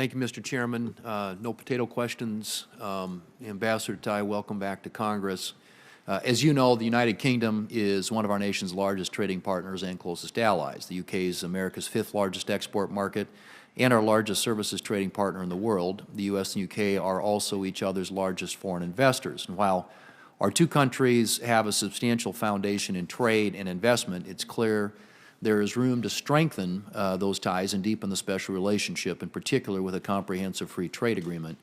Thank you, Mr. Chairman. No potato questions. Ambassador Tai, welcome back to Congress. As you know, the United Kingdom is one of our nation's largest trading partners and closest allies. The UK is America's 5th largest export market and our largest services trading partner in the world. The U.S. and UK are also each other's largest foreign investors. And while our two countries have a substantial foundation in trade and investment, it's clear there is room to strengthen those ties and deepen the special relationship, in particular with a comprehensive free trade agreement.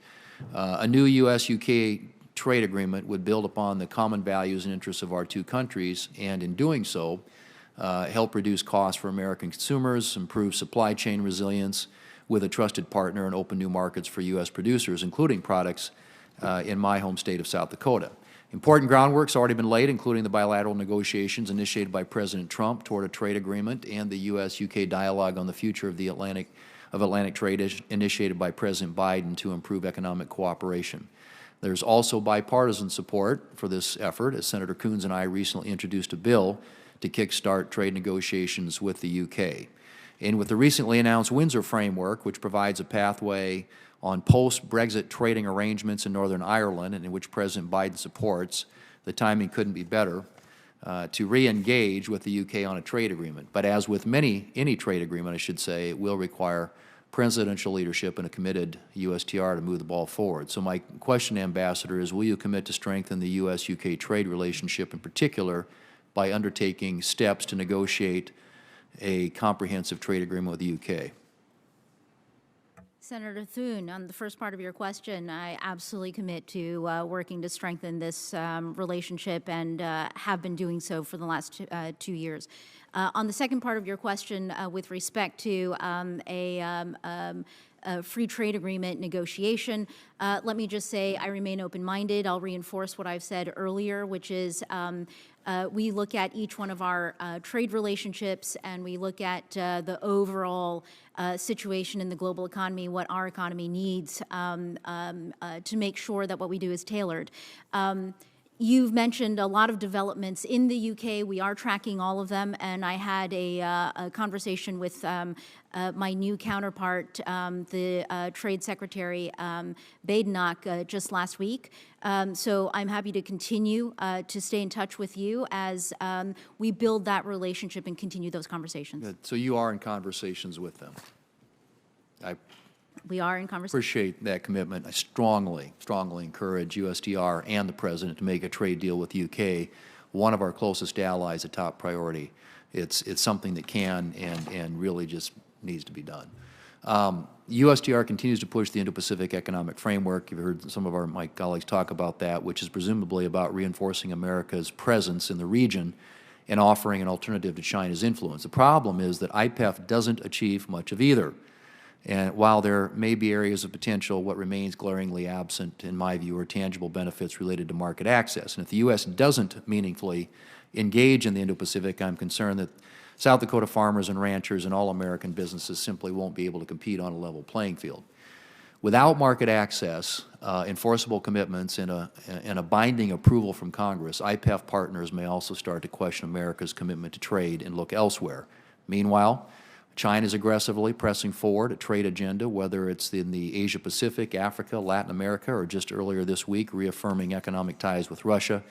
A new U.S. UK trade agreement would build upon the common values and interests of our two countries, and in doing so, help reduce costs for American consumers, improve supply chain resilience with a trusted partner, and open new markets for U.S. producers, including products in my home state of South Dakota. Important groundwork's already been laid, including the bilateral negotiations initiated by President Trump toward a trade agreement and the U.S.-UK dialogue on the future of Atlantic trade initiated by President Biden to improve economic cooperation. There's also bipartisan support for this effort, as Senator Coons and I recently introduced a bill to kickstart trade negotiations with the UK. And with the recently announced Windsor Framework, which provides a pathway on post-Brexit trading arrangements in Northern Ireland, and in which President Biden supports, the timing couldn't be better to re-engage with the UK on a trade agreement. But as with any trade agreement, I should say, it will require presidential leadership and a committed USTR to move the ball forward. So my question, Ambassador, is will you commit to strengthen the U.S.-UK trade relationship, in particular by undertaking steps to negotiate a comprehensive trade agreement with the UK? Senator Thune, on the first part of your question, I absolutely commit to working to strengthen this relationship, and have been doing so for the last 2 years. On the second part of your question, with respect to a free trade agreement negotiation, let me just say I remain open-minded. I'll reinforce what I've said earlier, which is we look at each one of our trade relationships, and we look at the overall situation in the global economy, what our economy needs to make sure that what we do is tailored. You've mentioned a lot of developments in the UK. We are tracking all of them, and I had a conversation with my new counterpart, the Trade Secretary Badenoch, just last week. So I'm happy to continue to stay in touch with you as we build that relationship and continue those conversations. Good. So you are in conversations with them. We are in conversation. Appreciate that commitment. I strongly encourage USTR and the President to make a trade deal with the UK, one of our closest allies, a top priority. It's something that can and really just needs to be done. USTR continues to push the Indo-Pacific economic framework. You've heard some of my colleagues talk about that, which is presumably about reinforcing America's presence in the region and offering an alternative to China's influence. The problem is that IPEF doesn't achieve much of either. And while there may be areas of potential, what remains glaringly absent, in my view, are tangible benefits related to market access. And if the U.S. doesn't meaningfully engage in the Indo-Pacific, I'm concerned that South Dakota farmers and ranchers and all American businesses simply won't be able to compete on a level playing field. Without market access, enforceable commitments, and a binding approval from Congress, IPEF partners may also start to question America's commitment to trade and look elsewhere. Meanwhile, China is aggressively pressing forward a trade agenda, whether it's in the Asia-Pacific, Africa, Latin America, or just earlier this week reaffirming economic ties with Russia,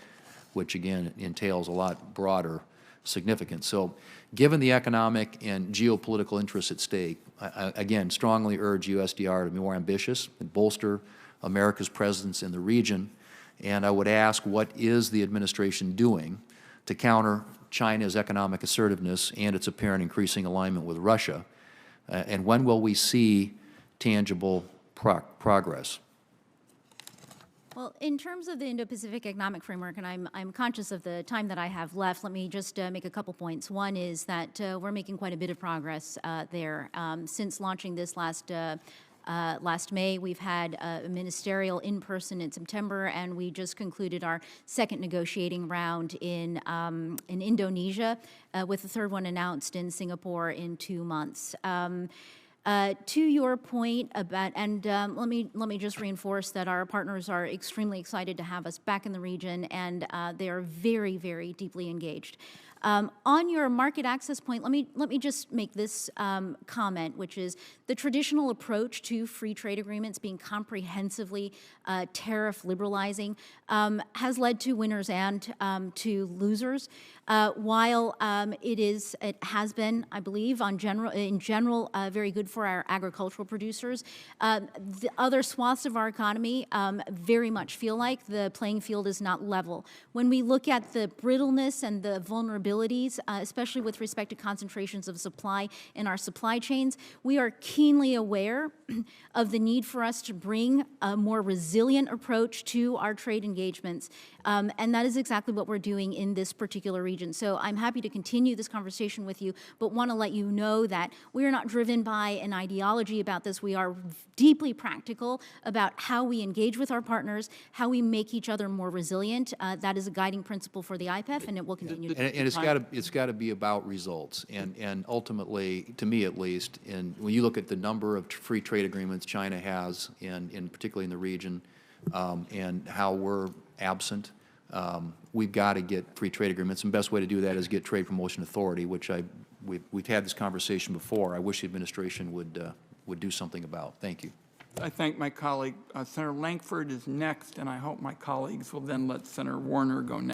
which again entails a lot broader significance. So given the economic and geopolitical interests at stake, I again strongly urge USTR to be more ambitious and bolster America's presence in the region. And I would ask, what is the administration doing to counter China's economic assertiveness and its apparent increasing alignment with Russia? And when will we see tangible progress? Well, in terms of the Indo-Pacific Economic Framework, and I'm conscious of the time that I have left, let me just make a couple points. One is that we're making quite a bit of progress there. Since launching this last May, we've had a ministerial in-person in September, and we just concluded our second negotiating round in Indonesia, with the third one announced in Singapore in 2 months. To your point about, and let me just reinforce that our partners are extremely excited to have us back in the region, and they are very, very deeply engaged. On your market access point, let me just make this comment, which is the traditional approach to free trade agreements being comprehensively tariff liberalizing has led to winners and to losers. While it has been, I believe, in general, very good for our agricultural producers, the other swaths of our economy very much feel like the playing field is not level. When we look at the brittleness and the vulnerabilities, especially with respect to concentrations of supply in our supply chains, we are keenly aware of the need for us to bring a more resilient approach to our trade engagements. And that is exactly what we're doing in this particular region. So I'm happy to continue this conversation with you, but want to let you know that we are not driven by an ideology about this. We are deeply practical about how we engage with our partners, how we make each other more resilient. That is a guiding principle for the IPEF, and it will continue. And it's got to be about results. And ultimately, to me at least, and when you look at the number of free trade agreements China has, particularly in the region, and how we're absent, we've got to get free trade agreements. And the best way to do that is get Trade Promotion Authority, which we've had this conversation before. I wish the administration would do something about. Thank you. I thank my colleague. Senator Lankford is next, and I hope my colleagues will then let Senator Warner go next.